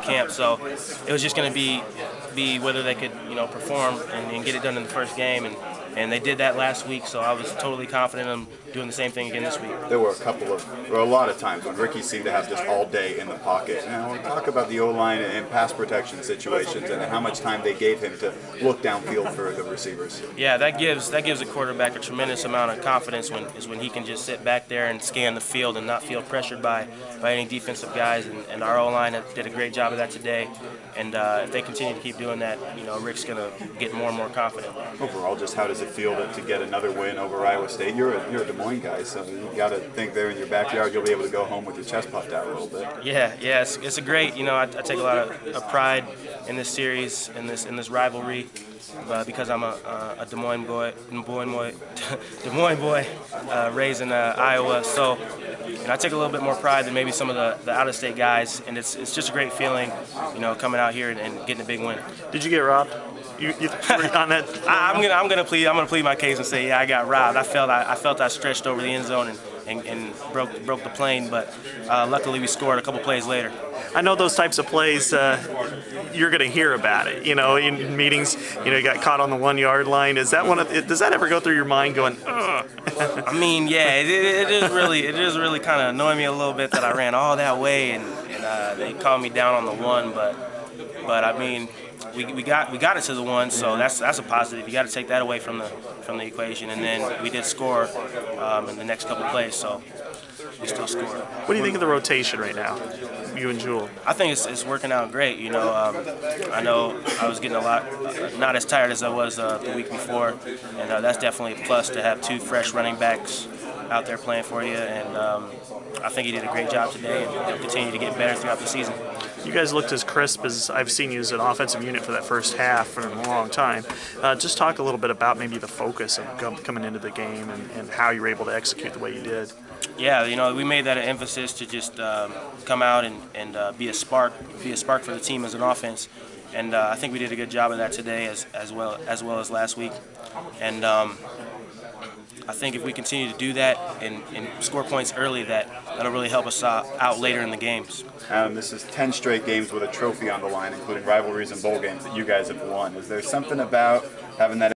camp. So it was just going to be whether they could perform and get it done in the first game, and they did that last week. So I was totally confident in them doing the same thing again this week. There were a lot of times when Ricky seemed to have just all day in the pocket. And I want to talk about the O-line and pass protection situations and how much time they gave him to look downfield for the receivers. Yeah, that gives a quarterback a tremendous amount of confidence when he can just sit back there and scan the field and not feel pressured by any defensive guys. And our O-line did a great job of that today. And if they continue to keep doing that, Rick's going to get more and more confident. Overall, just how does it feel to get another win over Iowa State? You're a Des Moines guy, so you got to think there in your backyard you'll be able to go home with your chest puffed out a little bit. Yeah, it's a great. I take a lot of pride in this series, in this rivalry, because I'm a Des Moines boy, raised in Iowa. So I take a little bit more pride than maybe some of the out-of-state guys, and it's just a great feeling, coming out here and getting a big win. Did you get robbed? You on that? I'm gonna plead my case and say, yeah, I got robbed. I felt I stretched over the end zone and broke the plane, but luckily we scored a couple plays later. I know those types of plays, you're going to hear about it. In meetings, you got caught on the 1 yard line. Is that does that ever go through your mind going, ugh? I mean, yeah, it is really kind of annoying me a little bit that I ran all that way and they called me down on the 1, but I mean, we got it to the 1, so that's a positive. You got to take that away from the equation, and then we did score in the next couple plays, so we still scored. What do you think of the rotation right now, you and Jewell? I think it's working out great. I know I was getting a lot, not as tired as I was the week before, and that's definitely a plus to have 2 fresh running backs out there playing for you, and I think he did a great job today, and he'll continue to get better throughout the season. You guys looked as crisp as I've seen you as an offensive unit for that first half for a long time. Just talk a little bit about maybe the focus of coming into the game and how you were able to execute the way you did. Yeah, we made that an emphasis to just come out and be a spark for the team as an offense, and I think we did a good job of that today as well as last week, and I think if we continue to do that and score points early, that'll really help us out later in the games. This is 10 straight games with a trophy on the line, including rivalries and bowl games that you guys have won. Is there something about having that